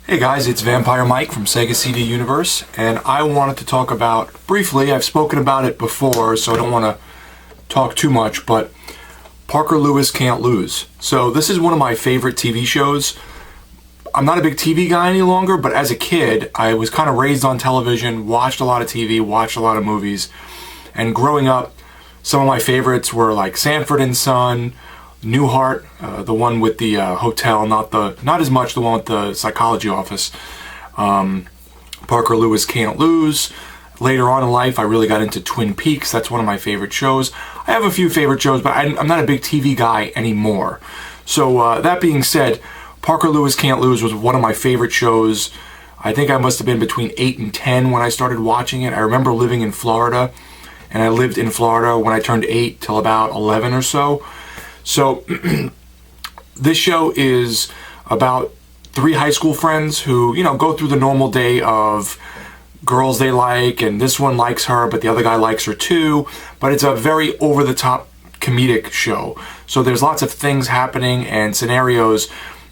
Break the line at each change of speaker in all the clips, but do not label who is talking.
Hey guys, it's Vampire Mike from Sega CD Universe, and I wanted to talk about, briefly, I've spoken about it before, so I don't want to talk too much, but Parker Lewis Can't Lose. So this is one of my favorite TV shows. I'm not a big TV guy any longer, but as a kid, I was kind of raised on television, watched a lot of TV, watched a lot of movies, and growing up, some of my favorites were like Sanford and Son, Newhart, the one with the hotel, not as much the one with the psychology office. Parker Lewis Can't Lose. Later on in life, I really got into Twin Peaks. That's one of my favorite shows. I have a few favorite shows, but I'm not a big TV guy anymore. So that being said, Parker Lewis Can't Lose was one of my favorite shows. I think I must have been between 8 and 10 when I started watching it. I remember living in Florida, and I lived in Florida when I turned 8 till about 11 or so. So this show is about 3 high school friends who, go through the normal day of girls they like, and this one likes her, but the other guy likes her too. But it's a very over-the-top comedic show. So there's lots of things happening and scenarios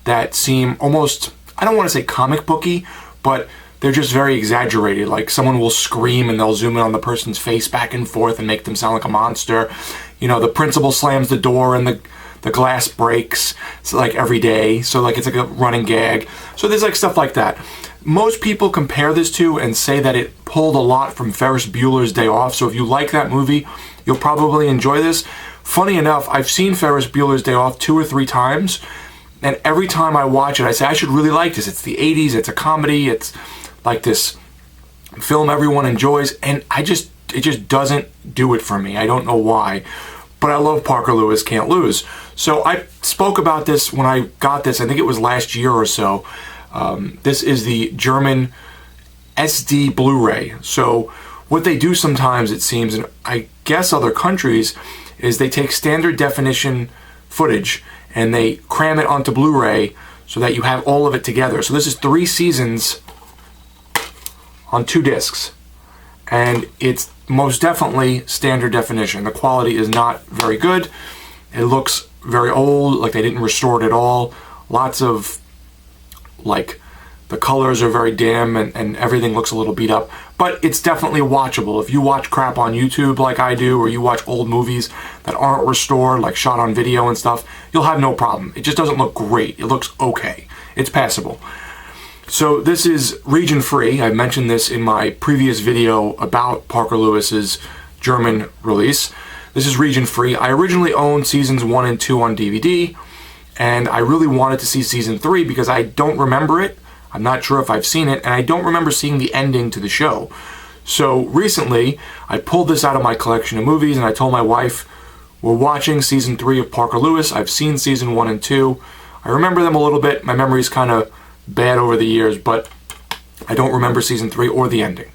that seem almost, I don't want to say comic booky, but they're just very exaggerated. Like someone will scream and they'll zoom in on the person's face back and forth and make them sound like a monster. The principal slams the door and the glass breaks. It's like every day. So like it's like a running gag. So there's like stuff like that. Most people compare this to and say that it pulled a lot from Ferris Bueller's Day Off. So if you like that movie, you'll probably enjoy this. Funny enough, I've seen Ferris Bueller's Day Off 2 or 3 times. And every time I watch it, I say, I should really like this. It's the 80s. It's a comedy. It's like this film everyone enjoys. And it just doesn't do it for me. I don't know why. But I love Parker Lewis Can't Lose. So I spoke about this when I got this. I think it was last year or so. This is the German SD Blu-ray. So what they do sometimes, it seems, and I guess other countries, is they take standard definition footage and they cram it onto Blu-ray so that you have all of it together. So this is 3 seasons on 2 discs. And it's most definitely standard definition. The quality is not very good. It looks very old, like they didn't restore it at all. Lots of, like, the colors are very dim and everything looks a little beat up. But it's definitely watchable. If you watch crap on YouTube like I do, or you watch old movies that aren't restored, like shot on video and stuff, you'll have no problem. It just doesn't look great. It looks okay. It's passable. So this is region free. I mentioned this in my previous video about Parker Lewis's German release. This is region free. I originally owned seasons 1 and 2 on DVD, and I really wanted to see season 3 because I don't remember it. I'm not sure if I've seen it, and I don't remember seeing the ending to the show. So recently, I pulled this out of my collection of movies, and I told my wife, we're watching season 3 of Parker Lewis. I've seen season 1 and 2. I remember them a little bit. My memory's kind of bad over the years, but I don't remember season 3 or the ending.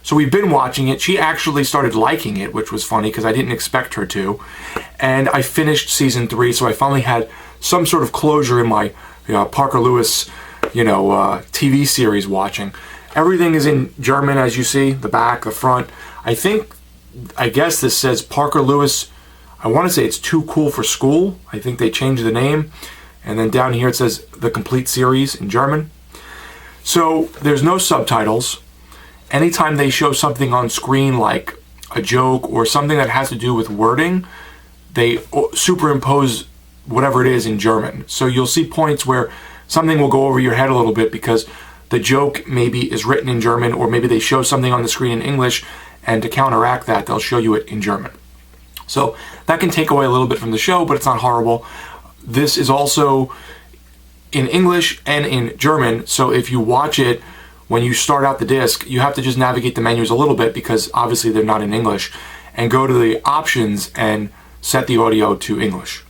So we've been watching it. She actually started liking it, which was funny because I didn't expect her to. And I finished season 3, so I finally had some sort of closure in my Parker Lewis, TV series watching. Everything is in German, as you see, the back, the front. I guess this says Parker Lewis. I want to say it's Too Cool for School. I think they changed the name. And then down here it says the complete series in German. So there's no subtitles. Anytime they show something on screen like a joke or something that has to do with wording, they superimpose whatever it is in German. So you'll see points where something will go over your head a little bit because the joke maybe is written in German, or maybe they show something on the screen in English, and to counteract that, they'll show you it in German. So that can take away a little bit from the show, but it's not horrible. This is also in English and in German, so if you watch it when you start out the disc, you have to just navigate the menus a little bit because obviously they're not in English, and go to the options and set the audio to English.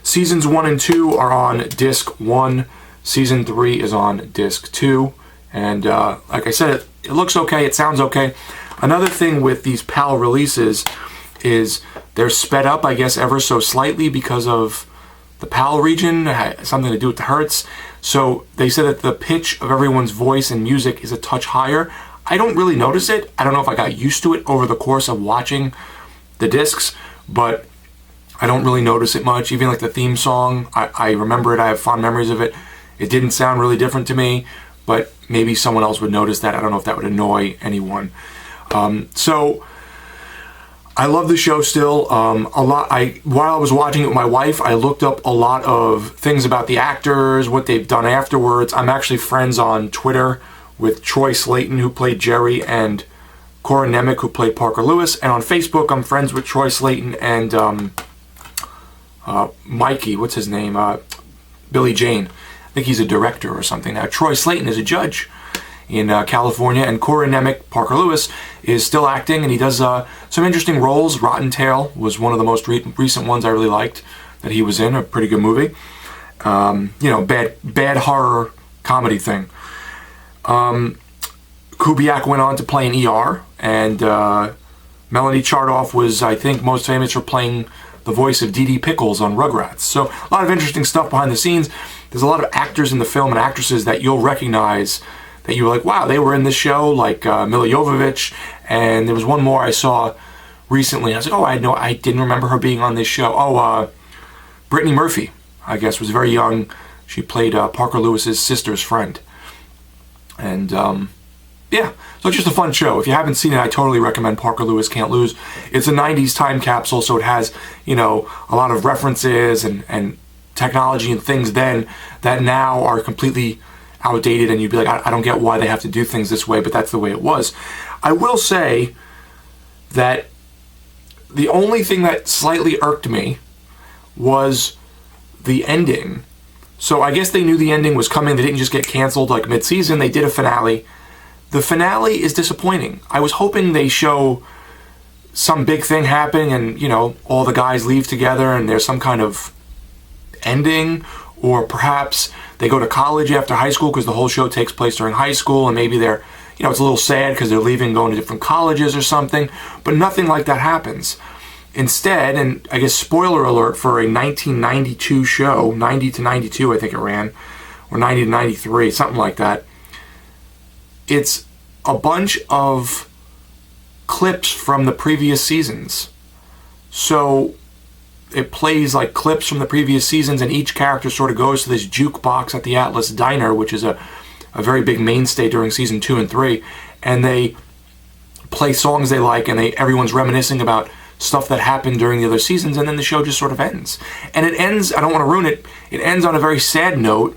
Seasons 1 and 2 are on disc 1. Season 3 is on disc 2. And like I said, it looks okay, it sounds okay. Another thing with these PAL releases is they're sped up, I guess, ever so slightly because of the PAL region, something to do with the hertz. So they said that the pitch of everyone's voice and music is a touch higher. I don't really notice it. I don't know if I got used to it over the course of watching the discs, but I don't really notice it much. Even like the theme song, I remember it, I have fond memories of it. It didn't sound really different to me, but maybe someone else would notice that. I don't know if that would annoy anyone. So I love the show still. While I was watching it with my wife, I looked up a lot of things about the actors, what they've done afterwards. I'm actually friends on Twitter with Troy Slayton, who played Jerry, and Cora Nemec, who played Parker Lewis. And on Facebook, I'm friends with Troy Slayton and Mikey, what's his name? Billy Jane. I think he's a director or something. Now, Troy Slayton is a judge in California, and Cora Nemec, Parker Lewis, is still acting, and he does some interesting roles. Rotten Tail was one of the most recent ones I really liked that he was in, a pretty good movie. Bad horror comedy thing. Kubiak went on to play in ER, and Melanie Chardoff was, I think, most famous for playing the voice of Dee Dee Pickles on Rugrats. So a lot of interesting stuff behind the scenes. There's a lot of actors in the film and actresses that you'll recognize, that you were like, wow, they were in this show, like Milla Jovovich, and there was one more I saw recently. I was like, oh, I didn't remember her being on this show. Brittany Murphy, I guess, was very young. She played Parker Lewis's sister's friend. And yeah, so it's just a fun show. If you haven't seen it, I totally recommend Parker Lewis Can't Lose. It's a 90s time capsule, so it has, a lot of references and technology and things then that now are completely outdated, and you'd be like, I don't get why they have to do things this way, but that's the way it was. I will say that the only thing that slightly irked me was the ending. So I guess they knew the ending was coming. They didn't just get canceled like mid-season. They did a finale. The finale is disappointing. I was hoping they show some big thing happening and, all the guys leave together and there's some kind of ending, or perhaps they go to college after high school because the whole show takes place during high school, and maybe they're, it's a little sad because they're leaving, going to different colleges or something, but nothing like that happens. Instead, and I guess spoiler alert for a 1992 show, 90 to 92 I think it ran, or 90 to 93, something like that, it's a bunch of clips from the previous seasons. So it plays like clips from the previous seasons, and each character sort of goes to this jukebox at the Atlas Diner, which is a very big mainstay during season 2 and 3, and they play songs they like, and everyone's reminiscing about stuff that happened during the other seasons, and then the show just sort of ends. And it ends, I don't want to ruin it, it ends on a very sad note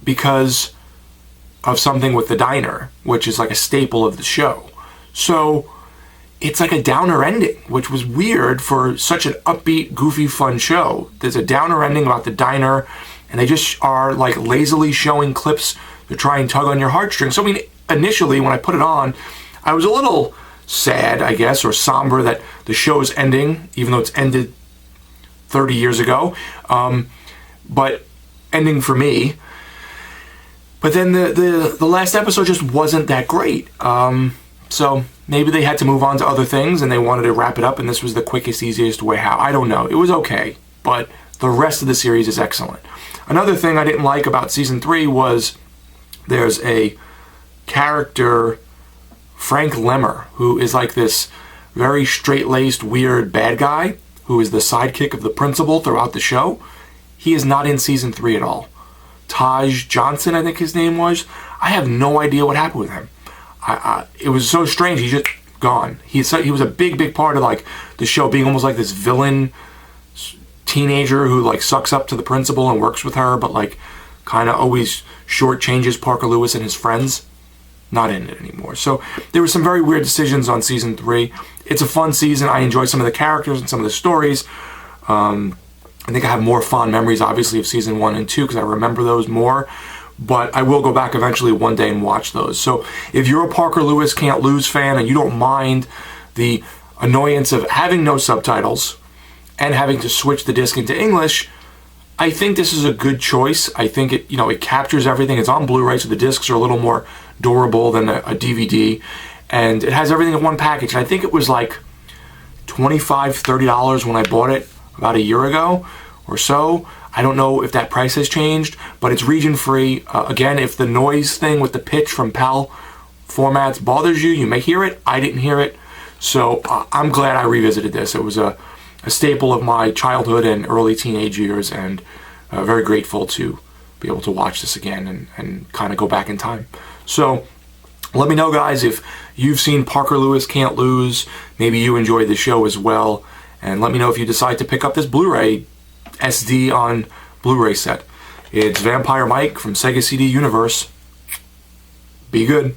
because of something with the diner, which is like a staple of the show. So it's like a downer ending, which was weird for such an upbeat, goofy, fun show. There's a downer ending about the diner, and they just are like lazily showing clips to try and tug on your heartstrings. So initially when I put it on, I was a little sad, I guess, or somber that the show is ending, even though it's ended 30 years ago. But ending for me. But then the last episode just wasn't that great. So maybe they had to move on to other things and they wanted to wrap it up, and this was the quickest, easiest way how. I don't know. It was okay, but the rest of the series is excellent. Another thing I didn't like about season 3 was there's a character, Frank Lemmer, who is like this very straight-laced, weird bad guy who is the sidekick of the principal throughout the show. He is not in season 3 at all. Taj Johnson, I think his name was. I have no idea what happened with him. It was so strange. He's just gone. He was a big part of like the show, being almost like this villain teenager who like sucks up to the principal and works with her, but like kind of always shortchanges Parker Lewis and his friends. Not in it anymore. So there were some very weird decisions on season 3. It's a fun season. I enjoy some of the characters and some of the stories. I think I have more fond memories, obviously, of season 1 and 2 because I remember those more. But I will go back eventually one day and watch those. So if you're a Parker Lewis Can't Lose fan and you don't mind the annoyance of having no subtitles and having to switch the disc into English, I think this is a good choice. I think it captures everything. It's on Blu-ray, so the discs are a little more durable than a DVD. And it has everything in one package. And I think it was like $25, $30 when I bought it about a year ago or so. I don't know if that price has changed, but it's region free. Again, if the noise thing with the pitch from PAL formats bothers you, you may hear it. I didn't hear it. So I'm glad I revisited this. It was a staple of my childhood and early teenage years, and very grateful to be able to watch this again and kind of go back in time. So let me know, guys, if you've seen Parker Lewis Can't Lose. Maybe you enjoyed the show as well. And let me know if you decide to pick up this Blu-ray SD on Blu-ray set. It's Vampire Mike from Sega CD Universe. Be good.